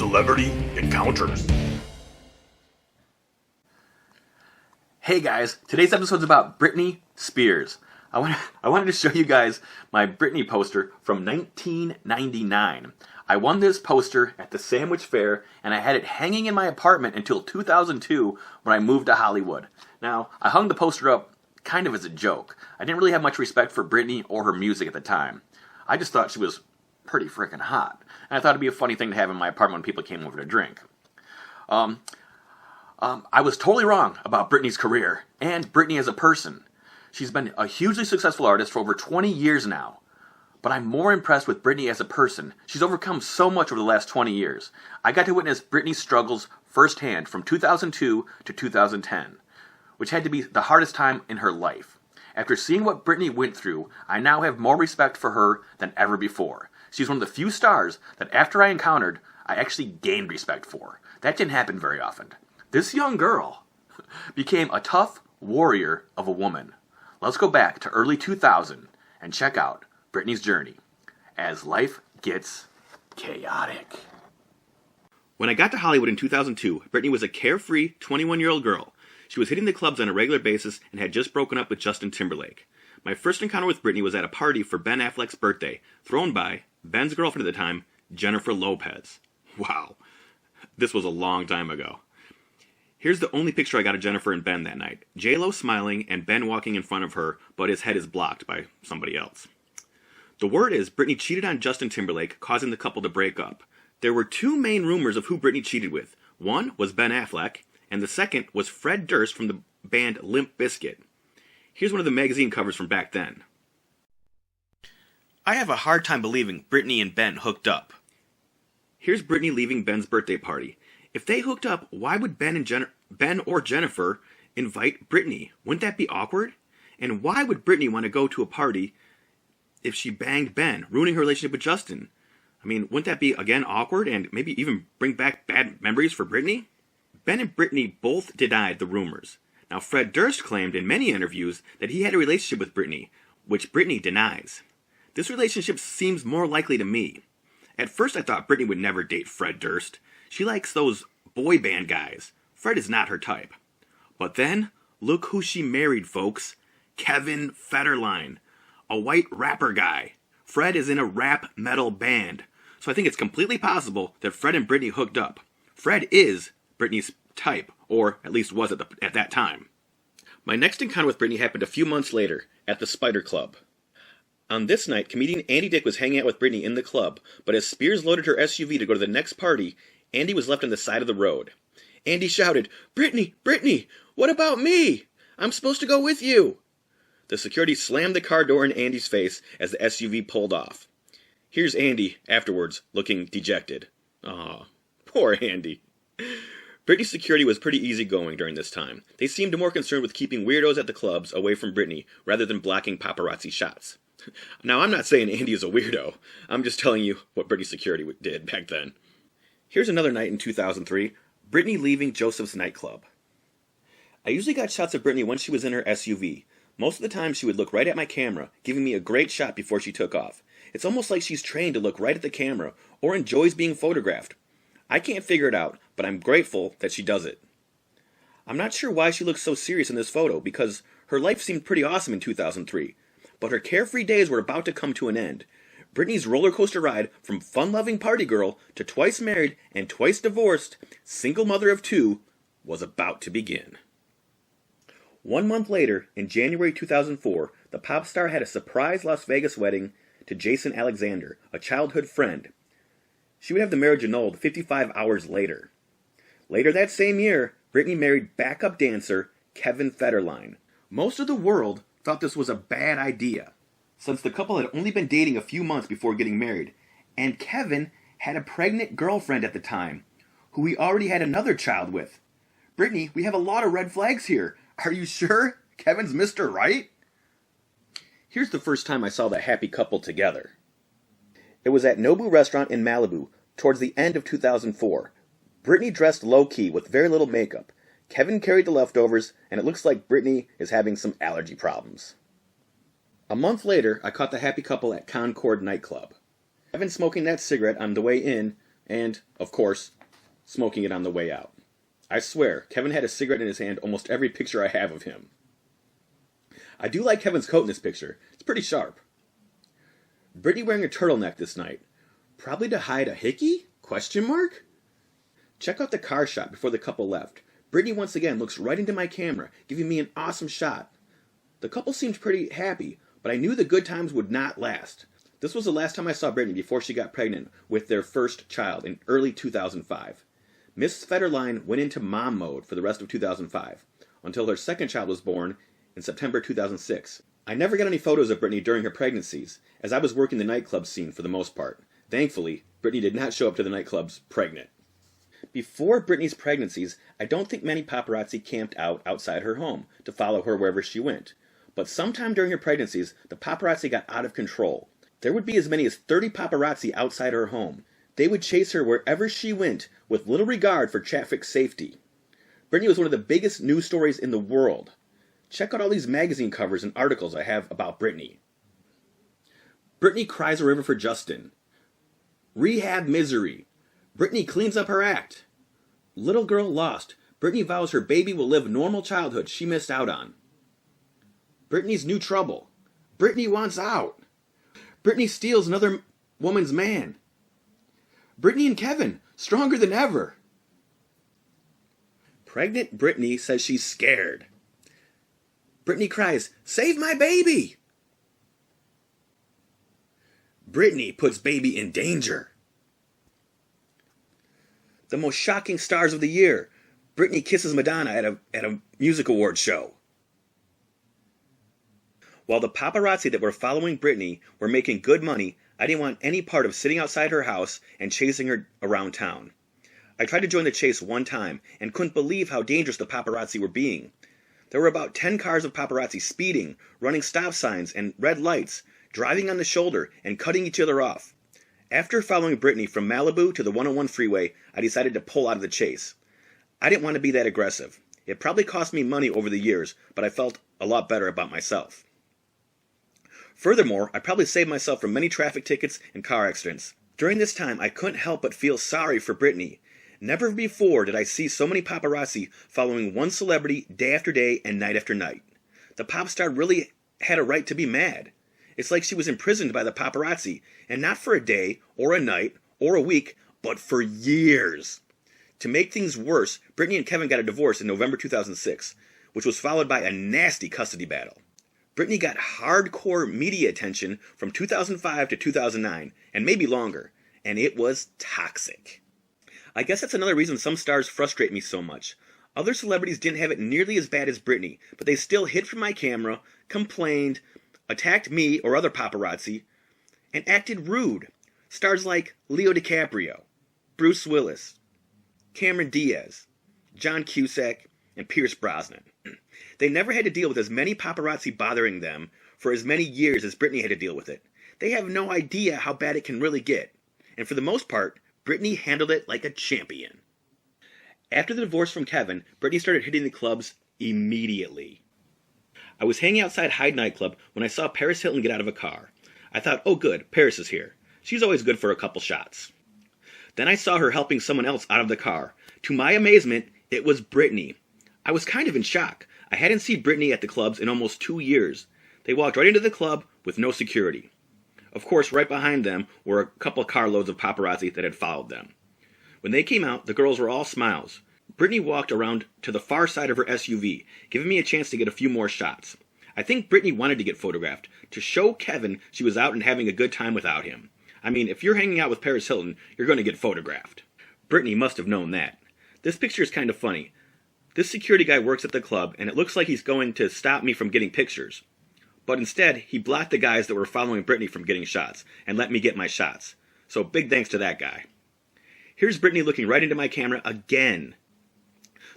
Celebrity Encounters. Hey guys, today's episode is about Britney Spears. I wanted to show you guys my Britney poster from 1999. I won this poster at the Sandwich Fair, and I had it hanging in my apartment until 2002 when I moved to Hollywood. Now, I hung the poster up kind of as a joke. I didn't really have much respect for Britney or her music at the time. I just thought she was pretty freaking hot, and I thought it'd be a funny thing to have in my apartment when people came over to drink. I was totally wrong about Britney's career, and Britney as a person. She's been a hugely successful artist for over 20 years now. But I'm more impressed with Britney as a person. She's overcome so much over the last 20 years. I got to witness Britney's struggles firsthand from 2002 to 2010, which had to be the hardest time in her life. After seeing what Britney went through, I now have more respect for her than ever before. She's one of the few stars that after I encountered, I actually gained respect for. That didn't happen very often. This young girl became a tough warrior of a woman. Let's go back to early 2000 and check out Britney's journey as life gets chaotic. When I got to Hollywood in 2002, Britney was a carefree 21-year-old girl. She was hitting the clubs on a regular basis and had just broken up with Justin Timberlake. My first encounter with Britney was at a party for Ben Affleck's birthday, thrown by Ben's girlfriend at the time, Jennifer Lopez. Wow, this was a long time ago. Here's the only picture I got of Jennifer and Ben that night. J-Lo smiling and Ben walking in front of her, but his head is blocked by somebody else. The word is Britney cheated on Justin Timberlake, causing the couple to break up. There were two main rumors of who Britney cheated with. One was Ben Affleck, and the second was Fred Durst from the band Limp Bizkit. Here's one of the magazine covers from back then. I have a hard time believing Britney and Ben hooked up. Here's Britney leaving Ben's birthday party. If they hooked up, why would Ben or Jennifer invite Britney? Wouldn't that be awkward? And why would Britney want to go to a party if she banged Ben, ruining her relationship with Justin? I mean, wouldn't that be, again, awkward and maybe even bring back bad memories for Britney? Ben and Britney both denied the rumors. Now, Fred Durst claimed in many interviews that he had a relationship with Britney, which Britney denies. This relationship seems more likely to me. At first, I thought Britney would never date Fred Durst. She likes those boy band guys. Fred is not her type. But then, look who she married, folks. Kevin Federline, a white rapper guy. Fred is in a rap metal band. So I think it's completely possible that Fred and Britney hooked up. Fred is Britney's type, or at least was at that time. My next encounter with Britney happened a few months later, at the Spider Club. On this night, comedian Andy Dick was hanging out with Britney in the club, but as Spears loaded her SUV to go to the next party, Andy was left on the side of the road. Andy shouted, "Britney, Britney, what about me? I'm supposed to go with you." The security slammed the car door in Andy's face as the SUV pulled off. Here's Andy, afterwards, looking dejected. Aw, poor Andy. Britney's security was pretty easygoing during this time. They seemed more concerned with keeping weirdos at the clubs away from Britney, rather than blocking paparazzi shots. Now, I'm not saying Andy is a weirdo. I'm just telling you what Britney's security did back then. Here's another night in 2003, Britney leaving Joseph's nightclub. I usually got shots of Britney once she was in her SUV. Most of the time she would look right at my camera, giving me a great shot before she took off. It's almost like she's trained to look right at the camera, or enjoys being photographed. I can't figure it out, but I'm grateful that she does it. I'm not sure why she looks so serious in this photo, because her life seemed pretty awesome in 2003. But her carefree days were about to come to an end. Britney's roller coaster ride from fun-loving party girl to twice married and twice divorced, single mother of two, was about to begin. 1 month later, in January 2004, the pop star had a surprise Las Vegas wedding to Jason Alexander, a childhood friend. She would have the marriage annulled 55 hours later. Later that same year, Britney married backup dancer Kevin Federline. Most of the world thought this was a bad idea, since the couple had only been dating a few months before getting married, and Kevin had a pregnant girlfriend at the time, who he already had another child with. Britney, we have a lot of red flags here. Are you sure Kevin's Mr. Right? Here's the first time I saw the happy couple together. It was at Nobu Restaurant in Malibu, towards the end of 2004. Britney dressed low-key with very little makeup. Kevin carried the leftovers, and it looks like Britney is having some allergy problems. A month later, I caught the happy couple at Concord nightclub. Kevin smoking that cigarette on the way in, And, of course, smoking it on the way out. I swear, Kevin had a cigarette in his hand almost every picture I have of him. I do like Kevin's coat in this picture. It's pretty sharp. Britney wearing a turtleneck this night. Probably to hide a hickey? Question mark? Check out the car shot before the couple left. Britney once again looks right into my camera, giving me an awesome shot. The couple seemed pretty happy, but I knew the good times would not last. This was the last time I saw Britney before she got pregnant with their first child in early 2005. Miss Federline went into mom mode for the rest of 2005, until her second child was born in September 2006. I never got any photos of Britney during her pregnancies, as I was working the nightclub scene for the most part. Thankfully, Britney did not show up to the nightclubs pregnant. Before Britney's pregnancies, I don't think many paparazzi camped out outside her home to follow her wherever she went. But sometime during her pregnancies, the paparazzi got out of control. There would be as many as 30 paparazzi outside her home. They would chase her wherever she went with little regard for traffic safety. Britney was one of the biggest news stories in the world. Check out all these magazine covers and articles I have about Britney. Britney cries a river for Justin. Rehab misery. Britney cleans up her act. Little girl lost. Britney vows her baby will live normal childhood she missed out on. Britney's new trouble. Britney wants out. Britney steals another woman's man. Britney and Kevin, stronger than ever. Pregnant Britney says she's scared. Britney cries, "Save my baby!" Britney puts baby in danger. The most shocking stars of the year. Britney kisses Madonna at a music awards show. While the paparazzi that were following Britney were making good money, I didn't want any part of sitting outside her house and chasing her around town. I tried to join the chase one time and couldn't believe how dangerous the paparazzi were being. There were about 10 cars of paparazzi speeding, running stop signs and red lights, driving on the shoulder and cutting each other off. After following Britney from Malibu to the 101 freeway, I decided to pull out of the chase. I didn't want to be that aggressive. It probably cost me money over the years, but I felt a lot better about myself. Furthermore, I probably saved myself from many traffic tickets and car accidents. During this time, I couldn't help but feel sorry for Britney. Never before did I see so many paparazzi following one celebrity day after day and night after night. The pop star really had a right to be mad. It's like she was imprisoned by the paparazzi, and not for a day, or a night, or a week, but for years. To make things worse, Britney and Kevin got a divorce in November 2006, which was followed by a nasty custody battle. Britney got hardcore media attention from 2005 to 2009, and maybe longer, and it was toxic. I guess that's another reason some stars frustrate me so much. Other celebrities didn't have it nearly as bad as Britney, but they still hid from my camera, complained, attacked me or other paparazzi, and acted rude. Stars like Leo DiCaprio, Bruce Willis, Cameron Diaz, John Cusack, and Pierce Brosnan. They never had to deal with as many paparazzi bothering them for as many years as Britney had to deal with it. They have no idea how bad it can really get. And for the most part, Britney handled it like a champion. After the divorce from Kevin, Britney started hitting the clubs immediately. I was hanging outside Hyde nightclub when I saw Paris Hilton get out of a car. I thought, oh good, Paris is here. She's always good for a couple shots. Then I saw her helping someone else out of the car. To my amazement, it was Britney. I was kind of in shock. I hadn't seen Britney at the clubs in almost 2 years. They walked right into the club with no security. Of course, right behind them were a couple carloads of paparazzi that had followed them. When they came out, the girls were all smiles. Britney walked around to the far side of her SUV, giving me a chance to get a few more shots. I think Britney wanted to get photographed, to show Kevin she was out and having a good time without him. I mean, if you're hanging out with Paris Hilton, you're going to get photographed. Britney must have known that. This picture is kind of funny. This security guy works at the club, and it looks like he's going to stop me from getting pictures. But instead, he blocked the guys that were following Britney from getting shots, and let me get my shots. So big thanks to that guy. Here's Britney looking right into my camera again.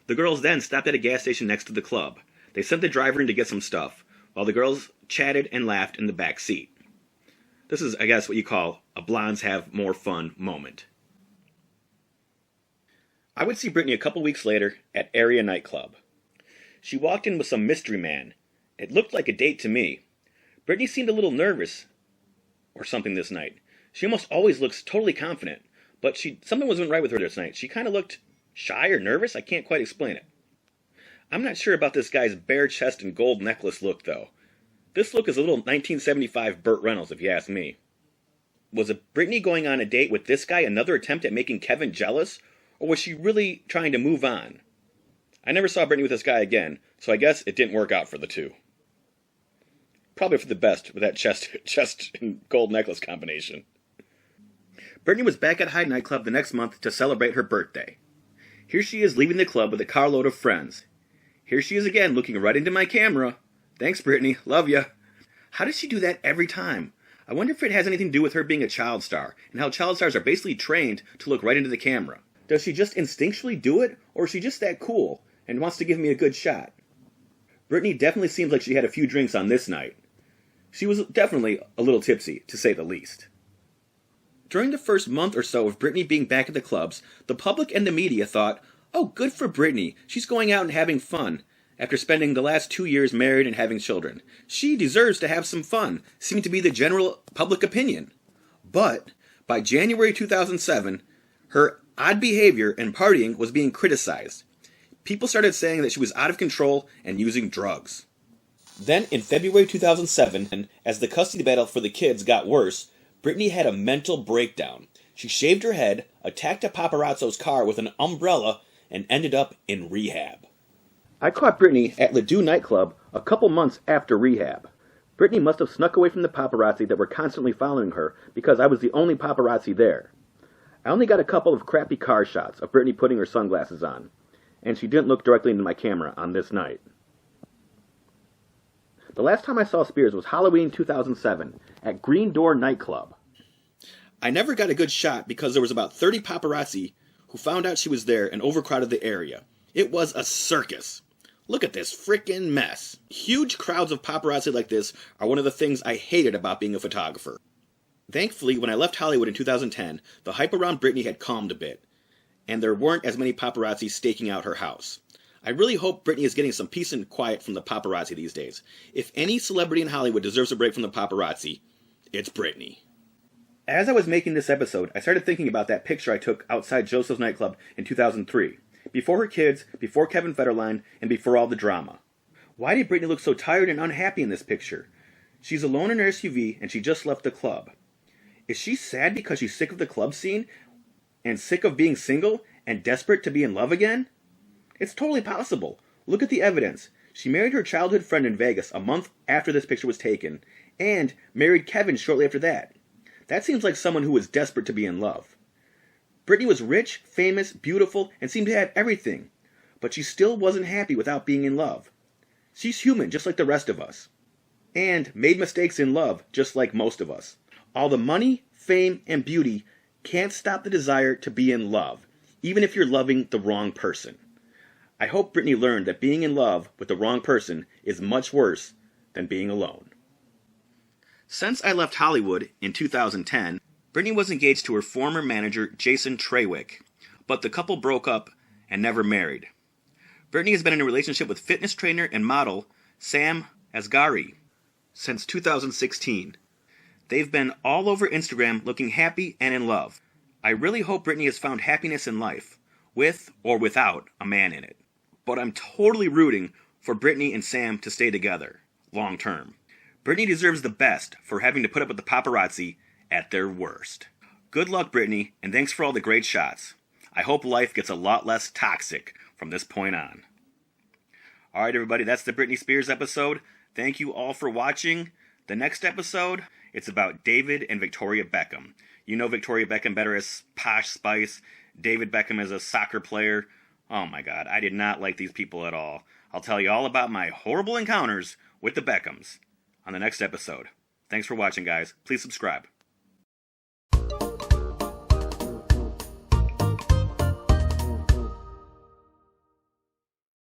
The girls then stopped at a gas station next to the club. They sent the driver in to get some stuff, while the girls chatted and laughed in the back seat. This is, I guess, what you call a blondes have more fun moment. I would see Britney a couple weeks later at Area Nightclub. She walked in with some mystery man. It looked like a date to me. Britney seemed a little nervous or something this night. She almost always looks totally confident, but something wasn't right with her this night. She kind of looked shy or nervous. I can't quite explain it. I'm not sure about this guy's bare chest and gold necklace look, though. This look is a little 1975 Burt Reynolds, if you ask me. Was Britney going on a date with this guy another attempt at making Kevin jealous, or was she really trying to move on? I never saw Britney with this guy again, so I guess it didn't work out for the two. Probably for the best with that chest and gold necklace combination. Britney was back at Hyde nightclub the next month to celebrate her birthday. Here she is leaving the club with a carload of friends. Here she is again looking right into my camera. Thanks, Britney. Love ya. How does she do that every time? I wonder if it has anything to do with her being a child star, and how child stars are basically trained to look right into the camera. Does she just instinctually do it, or is she just that cool and wants to give me a good shot? Britney definitely seems like she had a few drinks on this night. She was definitely a little tipsy, to say the least. During the first month or so of Britney being back at the clubs, the public and the media thought, oh, good for Britney. She's going out and having fun. After spending the last 2 years married and having children, she deserves to have some fun, seemed to be the general public opinion. But by January 2007, her odd behavior and partying was being criticized. People started saying that she was out of control and using drugs. Then, in February 2007, as the custody battle for the kids got worse, Britney had a mental breakdown. She shaved her head, attacked a paparazzo's car with an umbrella, and ended up in rehab. I caught Britney at Ledoux nightclub a couple months after rehab. Britney must have snuck away from the paparazzi that were constantly following her because I was the only paparazzi there. I only got a couple of crappy car shots of Britney putting her sunglasses on, and she didn't look directly into my camera on this night. The last time I saw Spears was Halloween 2007 at Green Door nightclub. I never got a good shot because there was about 30 paparazzi who found out she was there and overcrowded the area. It was a circus. Look at this frickin' mess. Huge crowds of paparazzi like this are one of the things I hated about being a photographer. Thankfully, when I left Hollywood in 2010, the hype around Britney had calmed a bit, and there weren't as many paparazzi staking out her house. I really hope Britney is getting some peace and quiet from the paparazzi these days. If any celebrity in Hollywood deserves a break from the paparazzi, it's Britney. As I was making this episode, I started thinking about that picture I took outside Joseph's nightclub in 2003. Before her kids, before Kevin Federline, and before all the drama. Why did Britney look so tired and unhappy in this picture? She's alone in her SUV, and she just left the club. Is she sad because she's sick of the club scene, and sick of being single, and desperate to be in love again? It's totally possible. Look at the evidence. She married her childhood friend in Vegas a month after this picture was taken, and married Kevin shortly after that. That seems like someone who was desperate to be in love. Britney was rich, famous, beautiful, and seemed to have everything, but she still wasn't happy without being in love. She's human, just like the rest of us, and made mistakes in love, just like most of us. All the money, fame, and beauty can't stop the desire to be in love, even if you're loving the wrong person. I hope Britney learned that being in love with the wrong person is much worse than being alone. Since I left Hollywood in 2010, Britney was engaged to her former manager, Jason Trawick, but the couple broke up and never married. Britney has been in a relationship with fitness trainer and model Sam Asghari since 2016. They've been all over Instagram looking happy and in love. I really hope Britney has found happiness in life, with or without a man in it. But I'm totally rooting for Britney and Sam to stay together, long term. Britney deserves the best for having to put up with the paparazzi at their worst. Good luck, Britney, and thanks for all the great shots. I hope life gets a lot less toxic from this point on. Alright everybody, that's the Britney Spears episode. Thank you all for watching. The next episode, it's about David and Victoria Beckham. You know Victoria Beckham better as Posh Spice. David Beckham as a soccer player. Oh my god, I did not like these people at all. I'll tell you all about my horrible encounters with the Beckhams on the next episode. Thanks for watching, guys. Please subscribe.